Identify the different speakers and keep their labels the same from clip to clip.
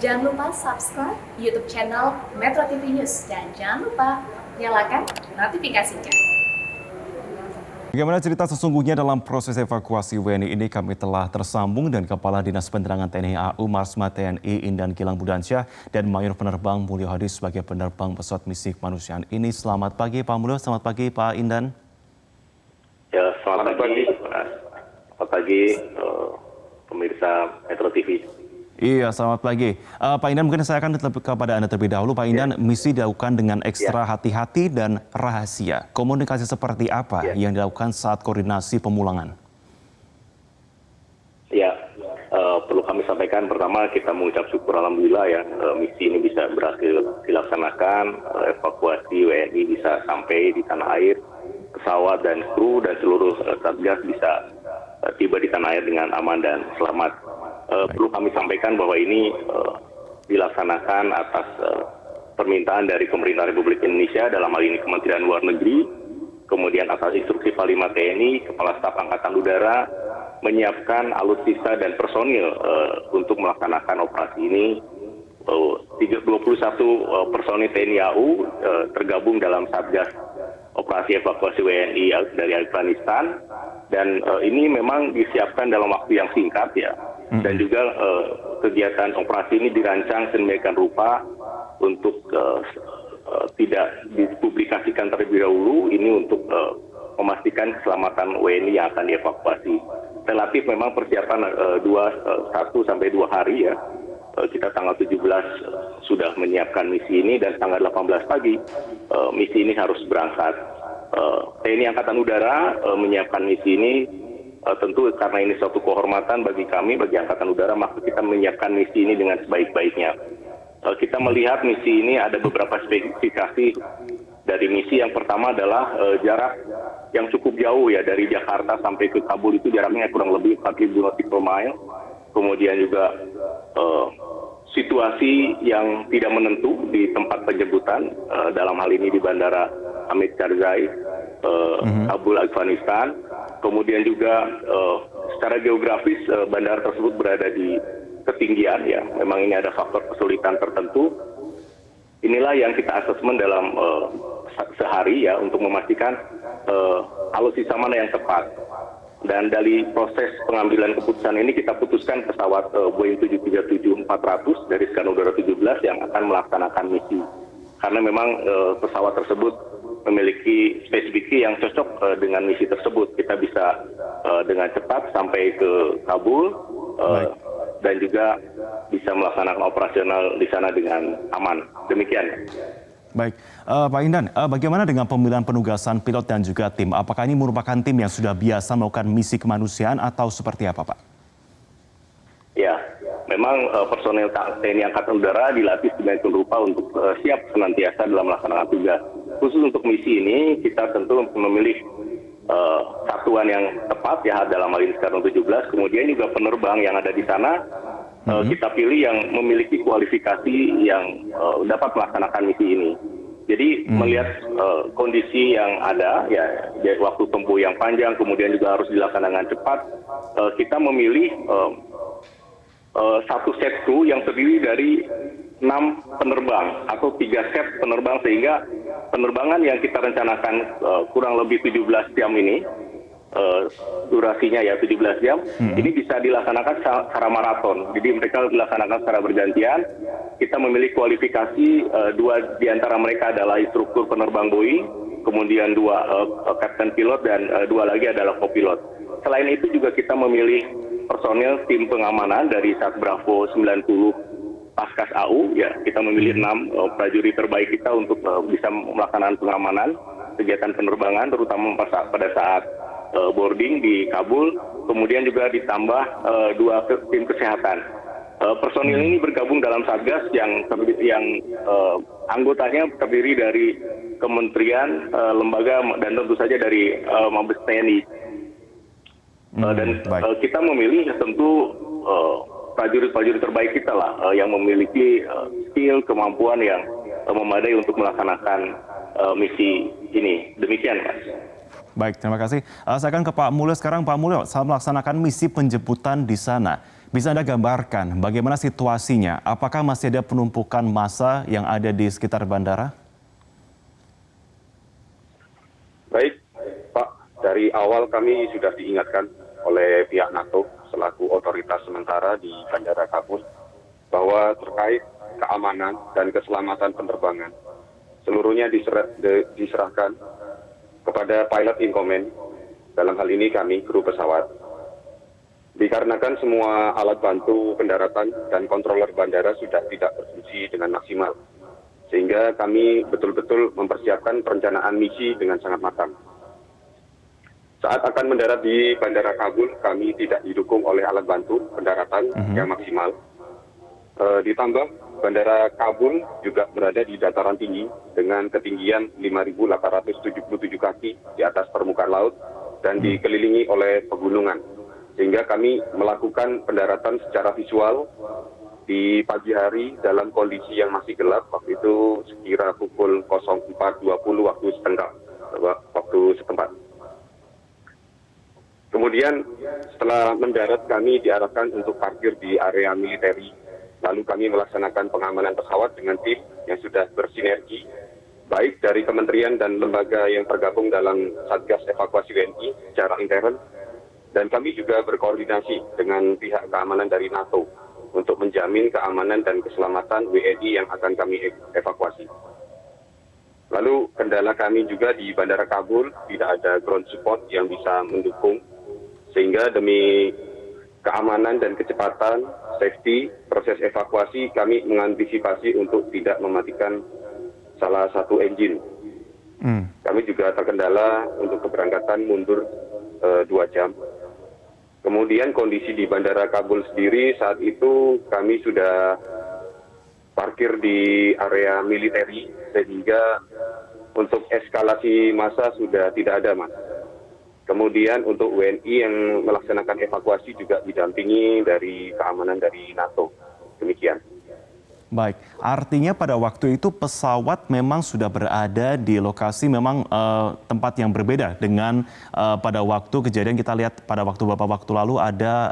Speaker 1: Jangan lupa subscribe YouTube channel Metro TV News dan jangan lupa nyalakan notifikasinya.
Speaker 2: Bagaimana cerita sesungguhnya dalam proses evakuasi WNI ini, kami telah tersambung dengan Kepala Dinas Penerangan TNI AU Marsma TNI Indan Gilang Budansyah dan Mayor Penerbang Mulyo Hadi sebagai penerbang pesawat misi kemanusiaan ini. Selamat pagi Pak Mulyo, selamat pagi Pak Indan.
Speaker 3: Ya, selamat pagi. Selamat pagi pemirsa Metro TV.
Speaker 2: Iya, selamat pagi. Pak Indan, mungkin saya akan kepada Anda terlebih dahulu. Pak Indan, misi dilakukan dengan ekstra hati-hati dan rahasia. Komunikasi seperti apa yang dilakukan saat koordinasi pemulangan?
Speaker 3: Ya, perlu kami sampaikan pertama kita mengucap syukur alhamdulillah ya misi ini bisa berhasil dilaksanakan, evakuasi WNI bisa sampai di tanah air, pesawat dan kru dan seluruh satgas bisa tiba di tanah air dengan aman dan selamat. Perlu kami sampaikan bahwa ini dilaksanakan atas permintaan dari Pemerintah Republik Indonesia, dalam hal ini Kementerian Luar Negeri, kemudian atas instruksi Panglima TNI, Kepala Staf Angkatan Udara, menyiapkan alutsista dan personil untuk melaksanakan operasi ini. 21 personil TNI AU tergabung dalam Satgas Operasi Evakuasi WNI dari Afghanistan, dan ini memang disiapkan dalam waktu yang singkat ya. Dan juga kegiatan operasi ini dirancang sedemikian rupa untuk tidak dipublikasikan terlebih dahulu, ini untuk memastikan keselamatan WNI yang akan dievakuasi. Relatif memang persiapan 1 sampai 2 hari ya. Kita tanggal 17 sudah menyiapkan misi ini dan tanggal 18 pagi misi ini harus berangkat. TNI Angkatan Udara menyiapkan misi ini. Tentu karena ini suatu kehormatan bagi kami, bagi Angkatan Udara, maka kita menyiapkan misi ini dengan sebaik-baiknya. Kita melihat misi ini ada beberapa spesifikasi dari misi. Yang pertama adalah jarak yang cukup jauh ya, dari Jakarta sampai ke Kabul itu jaraknya kurang lebih 4.000 nautical mile. Kemudian juga situasi yang tidak menentu di tempat penjemputan, dalam hal ini di Bandara Hamid Karzai, Kabul, Afghanistan. Kemudian juga secara geografis bandara tersebut berada di ketinggian ya. Memang ini ada faktor kesulitan tertentu. Inilah yang kita asesmen dalam sehari ya, untuk memastikan alutsista mana yang tepat. Dan dari proses pengambilan keputusan ini kita putuskan pesawat Boeing 737-400 dari Skadron Udara 17 yang akan melaksanakan misi. Karena memang pesawat tersebut memiliki spesifikasi yang cocok dengan misi tersebut. Kita bisa dengan cepat sampai ke Kabul dan juga bisa melaksanakan operasional di sana dengan aman. Demikian.
Speaker 2: Baik, Pak Indan, bagaimana dengan pemilihan penugasan pilot dan juga tim? Apakah ini merupakan tim yang sudah biasa melakukan misi kemanusiaan atau seperti apa, Pak?
Speaker 3: Ya, memang personel TNI Angkatan Udara dilatih sedemikian rupa untuk siap senantiasa dalam melaksanakan tugas. Khusus untuk misi ini, kita tentu memilih satuan yang tepat ya, dalam hal ini Skadron 17, kemudian juga penerbang yang ada di sana, kita pilih yang memiliki kualifikasi yang dapat melaksanakan misi ini. Jadi melihat kondisi yang ada, ya waktu tempuh yang panjang, kemudian juga harus dilaksanakan cepat, kita memilih satu set kru yang terdiri dari 6 penerbang atau 3 set penerbang, sehingga penerbangan yang kita rencanakan kurang lebih 17 jam ini, durasinya ya 17 jam, ini bisa dilaksanakan secara maraton. Jadi mereka dilaksanakan secara bergantian. Kita memilih kualifikasi, 2 di antara mereka adalah instruktur penerbang Boeing, kemudian 2 kapten pilot dan 2 lagi adalah kopilot. Selain itu juga kita memilih personel tim pengamanan dari Sat Bravo 90 Paskas AU ya. Kita memilih 6 prajurit terbaik kita untuk bisa melaksanakan pengamanan kegiatan penerbangan, terutama pada saat boarding di Kabul. Kemudian juga ditambah 2 tim kesehatan. Personil ini bergabung dalam satgas yang anggotanya terdiri dari kementerian, lembaga, dan tentu saja dari Mabes TNI. Dan kita memilih tentu prajurit-prajurit terbaik kita lah, yang memiliki skill, kemampuan yang memadai untuk melaksanakan misi ini. Demikian, Mas.
Speaker 2: Baik, terima kasih. Saya akan ke Pak Mulyo sekarang. Pak Mulyo, saat melaksanakan misi penjemputan di sana, Bisa Anda gambarkan bagaimana situasinya? Apakah masih ada penumpukan massa yang ada di sekitar bandara?
Speaker 4: Baik, Pak. Dari awal kami sudah diingatkan oleh pihak NATO selaku otoritas sementara di Bandara Kabul bahwa terkait keamanan dan keselamatan penerbangan seluruhnya diserahkan kepada pilot in command, dalam hal ini kami kru pesawat. Dikarenakan semua alat bantu pendaratan dan kontroler bandara sudah tidak berfungsi dengan maksimal, sehingga kami betul-betul mempersiapkan perencanaan misi dengan sangat matang. Saat akan mendarat di Bandara Kabul, kami tidak didukung oleh alat bantu pendaratan yang maksimal. Ditambah, Bandara Kabul juga berada di dataran tinggi dengan ketinggian 5.877 kaki di atas permukaan laut dan dikelilingi oleh pegunungan. Sehingga kami melakukan pendaratan secara visual di pagi hari dalam kondisi yang masih gelap, waktu itu sekira pukul 04.20 waktu setempat. Kemudian setelah mendarat kami diarahkan untuk parkir di area militeri. Lalu kami melaksanakan pengamanan pesawat dengan tim yang sudah bersinergi, baik dari kementerian dan lembaga yang tergabung dalam Satgas Evakuasi WNI secara intern, dan kami juga berkoordinasi dengan pihak keamanan dari NATO untuk menjamin keamanan dan keselamatan WNI yang akan kami evakuasi. Lalu kendala kami juga di Bandara Kabul tidak ada ground support yang bisa mendukung, sehingga demi keamanan dan kecepatan, safety, proses evakuasi kami mengantisipasi untuk tidak mematikan salah satu engine. Kami juga terkendala untuk keberangkatan mundur 2 jam. Kemudian kondisi di Bandara Kabul sendiri saat itu kami sudah parkir di area militeri, sehingga untuk eskalasi massa sudah tidak ada, Mas. Kemudian untuk WNI yang melaksanakan evakuasi juga didampingi dari keamanan dari NATO. Demikian.
Speaker 2: Baik, artinya pada waktu itu pesawat memang sudah berada di lokasi memang tempat yang berbeda dengan pada waktu kejadian. Kita lihat pada beberapa waktu lalu ada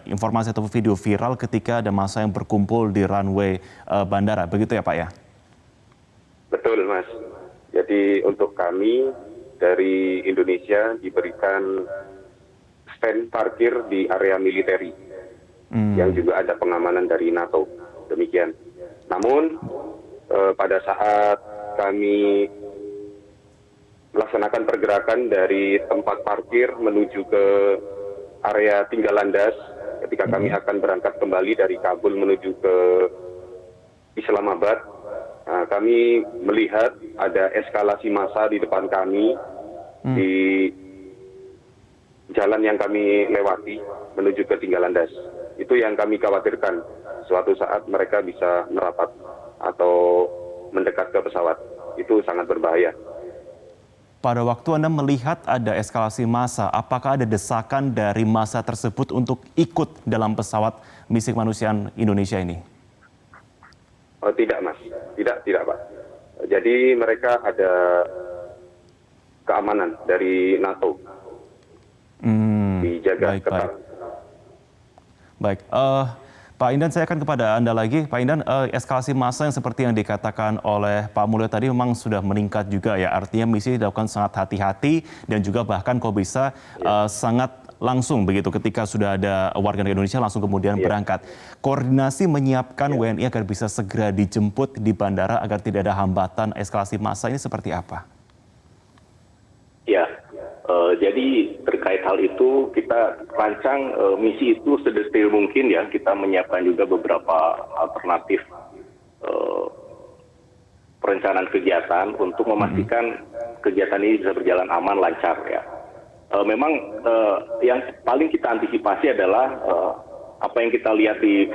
Speaker 2: informasi atau video viral ketika ada massa yang berkumpul di runway bandara. Begitu ya Pak ya?
Speaker 4: Betul, Mas. Jadi untuk kami dari Indonesia diberikan stand parkir di area militeri yang juga ada pengamanan dari NATO. Demikian. Namun pada saat kami melaksanakan pergerakan dari tempat parkir menuju ke area tinggal landas, ketika kami akan berangkat kembali dari Kabul menuju ke Islamabad, kami melihat ada eskalasi massa di depan kami di jalan yang kami lewati menuju ke tinggal landas. Itu yang kami khawatirkan. Suatu saat mereka bisa merapat atau mendekat ke pesawat. Itu sangat berbahaya.
Speaker 2: Pada waktu Anda melihat ada eskalasi massa, apakah ada desakan dari massa tersebut untuk ikut dalam pesawat misi kemanusiaan Indonesia ini?
Speaker 4: Oh, tidak, Mas. Tidak, Pak. Jadi mereka ada keamanan dari NATO. Dijaga ketat.
Speaker 2: Baik. Pak Indan, saya akan kepada Anda lagi. Pak Indan, eskalasi massa yang seperti yang dikatakan oleh Pak Mulyo tadi memang sudah meningkat juga ya. Artinya misi dilakukan sangat hati-hati dan juga bahkan kok bisa sangat langsung begitu ketika sudah ada warga negara Indonesia langsung kemudian berangkat. Koordinasi menyiapkan WNI agar bisa segera dijemput di bandara agar tidak ada hambatan eskalasi massa ini seperti apa?
Speaker 3: Ya, jadi terkait hal itu kita rancang misi itu sedetail mungkin ya. Kita menyiapkan juga beberapa alternatif perencanaan kegiatan untuk memastikan kegiatan ini bisa berjalan aman, lancar ya. Memang yang paling kita antisipasi adalah apa yang kita lihat di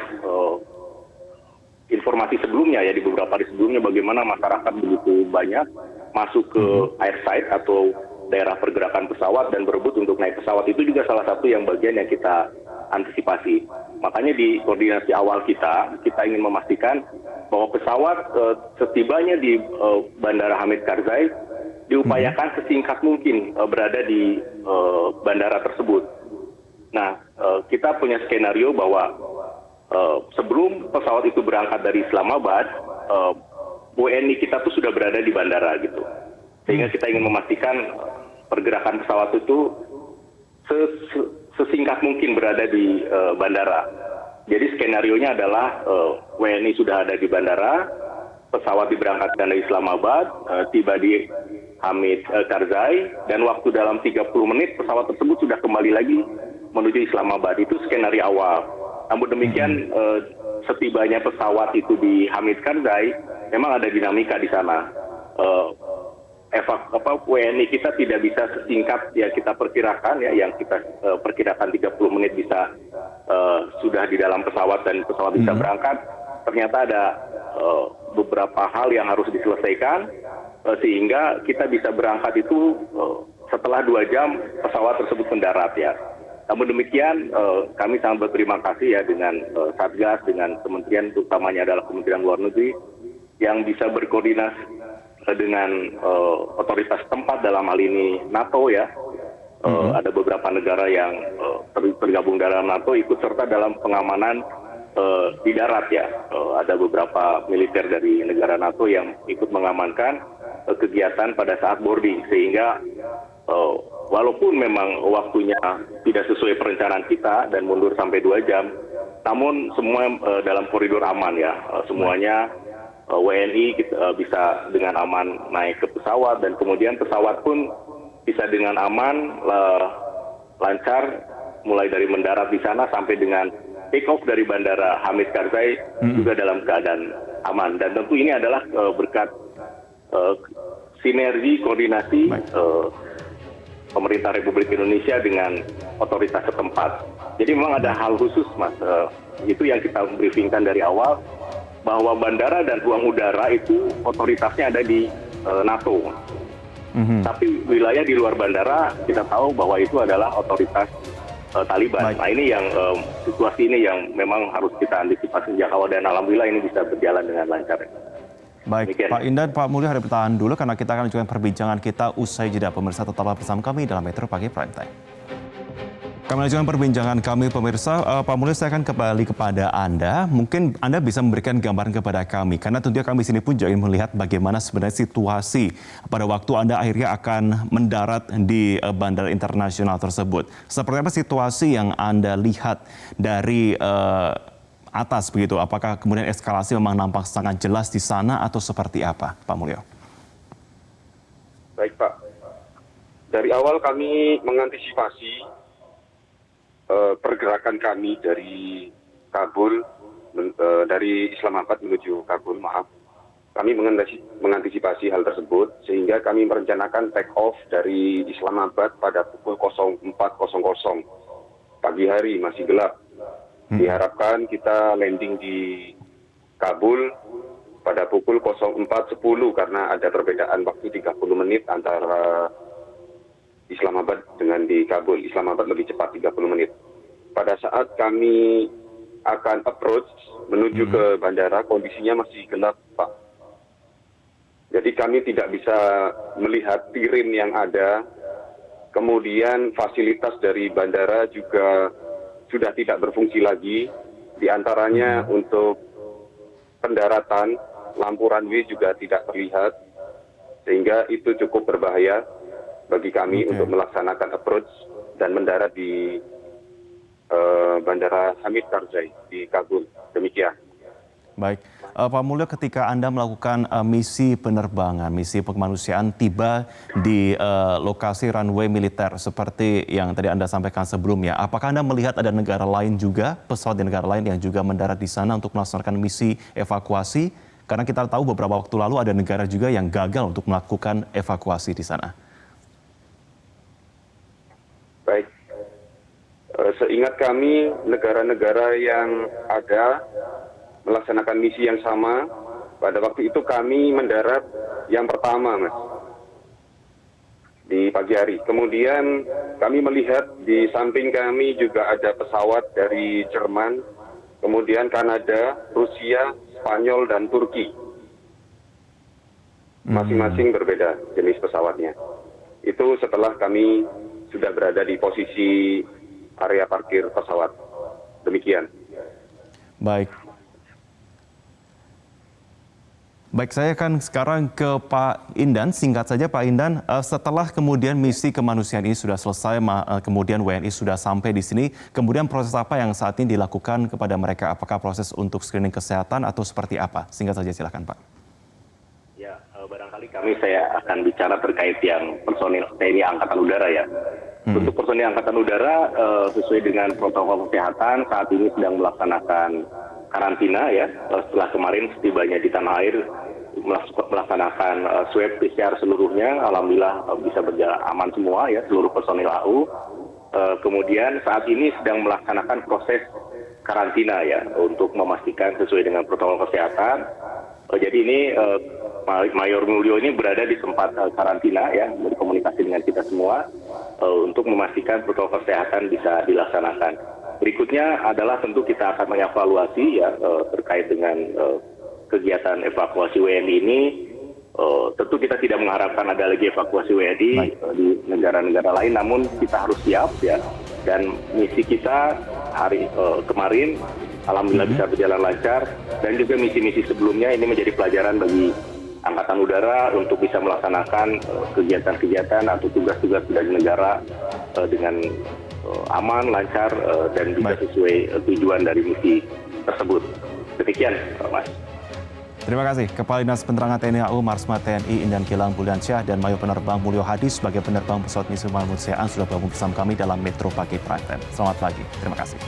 Speaker 3: informasi sebelumnya ya, di beberapa hari sebelumnya, bagaimana masyarakat begitu banyak masuk ke airside atau daerah pergerakan pesawat dan berebut untuk naik pesawat. Itu juga salah satu yang bagian yang kita antisipasi. Makanya di koordinasi awal kita ingin memastikan bahwa pesawat setibanya di Bandara Hamid Karzai diupayakan sesingkat mungkin berada di bandara tersebut. Nah, kita punya skenario bahwa sebelum pesawat itu berangkat dari Islamabad, WNI kita tuh sudah berada di bandara gitu. Sehingga kita ingin memastikan pergerakan pesawat itu sesingkat mungkin berada di bandara. Jadi skenarionya adalah WNI sudah ada di bandara, pesawat diberangkatkan dari Islamabad, tiba di Hamid Karzai, dan waktu dalam 30 menit pesawat tersebut sudah kembali lagi menuju Islamabad. Itu skenario awal. Namun demikian, setibanya pesawat itu di Hamid Karzai, memang ada dinamika di sana. WNI kita tidak bisa sesingkat ya kita perkirakan, ya yang kita perkirakan 30 menit bisa sudah di dalam pesawat dan pesawat bisa berangkat. Ternyata ada beberapa hal yang harus diselesaikan sehingga kita bisa berangkat itu setelah 2 jam pesawat tersebut mendarat ya. Namun demikian kami sangat berterima kasih ya dengan Satgas, dengan kementerian, utamanya adalah Kementerian Luar Negeri yang bisa berkoordinasi dengan otoritas tempat, dalam hal ini NATO ya. Ada beberapa negara yang tergabung dalam NATO ikut serta dalam pengamanan di darat ya. Ada beberapa militer dari negara NATO yang ikut mengamankan kegiatan pada saat boarding, sehingga walaupun memang waktunya tidak sesuai perencanaan kita dan mundur sampai 2 jam, namun semua dalam koridor aman ya. Semuanya WNI bisa dengan aman naik ke pesawat, dan kemudian pesawat pun bisa dengan aman lancar mulai dari mendarat di sana sampai dengan take off dari bandara Hamid Karzai juga dalam keadaan aman. Dan tentu ini adalah berkat sinergi koordinasi pemerintah Republik Indonesia dengan otoritas setempat. Jadi memang ada hal khusus Mas, itu yang kita briefingkan dari awal, bahwa bandara dan ruang udara itu otoritasnya ada di NATO. Tapi wilayah di luar bandara kita tahu bahwa itu adalah otoritas Taliban.
Speaker 2: Baik.
Speaker 3: Nah ini yang situasi ini yang memang harus kita antisipasi sejak awal, dan alhamdulillah ini bisa berjalan dengan lancar.
Speaker 2: Baik,
Speaker 3: Demikian.
Speaker 2: Pak Indan, Pak Mulyo harus bertahan dulu karena kita akan lanjutkan perbincangan kita usai jeda. Pemirsa tetaplah bersama kami dalam Metro Pagi Prime Time. Kami lanjutkan perbincangan kami, pemirsa. Pak Mulyo, saya akan kembali kepada Anda. Mungkin Anda bisa memberikan gambaran kepada kami, karena tentunya kami sini pun juga ingin melihat bagaimana sebenarnya situasi pada waktu Anda akhirnya akan mendarat di bandara internasional tersebut. Seperti apa situasi yang Anda lihat dari atas begitu? Apakah kemudian eskalasi memang nampak sangat jelas di sana atau seperti apa, Pak Mulyo?
Speaker 4: Baik Pak, dari awal kami mengantisipasi pergerakan kami dari Kabul, dari Islamabad menuju Kabul, maaf. Kami mengantisipasi hal tersebut sehingga kami merencanakan take off dari Islamabad pada pukul 04.00 pagi hari, masih gelap. Diharapkan kita landing di Kabul pada pukul 04.10 karena ada perbedaan waktu 30 menit antara Islamabad dengan di Kabul. Islamabad lebih cepat 30 menit. Pada saat kami akan approach menuju ke bandara, kondisinya masih gelap, Pak. Jadi kami tidak bisa melihat tirin yang ada. Kemudian fasilitas dari bandara juga sudah tidak berfungsi lagi. Di antaranya untuk pendaratan, lampu runway juga tidak terlihat. Sehingga itu cukup berbahaya bagi kami untuk melaksanakan approach dan mendarat di Bandara Hamid Karzai di Kabul. Demikian.
Speaker 2: Baik, Pak Mulyo, ketika Anda melakukan misi penerbangan, misi kemanusiaan tiba di lokasi runway militer seperti yang tadi Anda sampaikan sebelumnya, apakah Anda melihat ada negara lain juga, pesawat di negara lain yang juga mendarat di sana untuk melaksanakan misi evakuasi? Karena kita tahu beberapa waktu lalu ada negara juga yang gagal untuk melakukan evakuasi di sana.
Speaker 4: Baik, seingat kami negara-negara yang ada melaksanakan misi yang sama. Pada waktu itu kami mendarat yang pertama, Mas, di pagi hari. Kemudian kami melihat di samping kami juga ada pesawat dari Jerman, kemudian Kanada, Rusia, Spanyol, dan Turki. Masing-masing berbeda jenis pesawatnya. Itu setelah kami sudah berada di posisi area parkir pesawat. Demikian.
Speaker 2: Baik. Baik, saya akan sekarang ke Pak Indan. Singkat saja Pak Indan, setelah kemudian misi kemanusiaan ini sudah selesai, kemudian WNI sudah sampai di sini, kemudian proses apa yang saat ini dilakukan kepada mereka? Apakah proses untuk screening kesehatan atau seperti apa? Singkat saja silakan Pak.
Speaker 3: Ya, barangkali saya akan bicara terkait yang personil TNI Angkatan Udara ya. Untuk personil Angkatan Udara, sesuai dengan protokol kesehatan, saat ini sedang melaksanakan karantina ya, setelah kemarin setibanya di tanah air melaksanakan swab PCR seluruhnya, alhamdulillah bisa berjalan aman semua ya, seluruh personil AU. Kemudian saat ini sedang melaksanakan proses karantina ya, untuk memastikan sesuai dengan protokol kesehatan. Jadi ini Mayor Mulyo ini berada di tempat karantina ya, berkomunikasi dengan kita semua untuk memastikan protokol kesehatan bisa dilaksanakan. Berikutnya adalah tentu kita akan mengevaluasi ya terkait dengan kegiatan evakuasi WNI ini. Tentu kita tidak mengharapkan ada lagi evakuasi WNI di negara-negara lain, namun kita harus siap ya. Dan misi kita hari kemarin alhamdulillah bisa berjalan lancar, dan juga misi-misi sebelumnya ini menjadi pelajaran bagi Angkatan Udara untuk bisa melaksanakan kegiatan-kegiatan atau tugas-tugas dari negara dengan aman, lancar, dan bisa sesuai tujuan dari misi tersebut. Demikian, Mas.
Speaker 2: Terima kasih. Kepala Dinas Penerangan TNI AU Marsma TNI Indan Gilang Budiansyah dan Mayor Penerbang Mulyo Hadi sebagai penerbang pesawat misi kemanusiaan sudah bergabung bersama kami dalam Metro Pagi Prime Time. Selamat pagi. Terima kasih.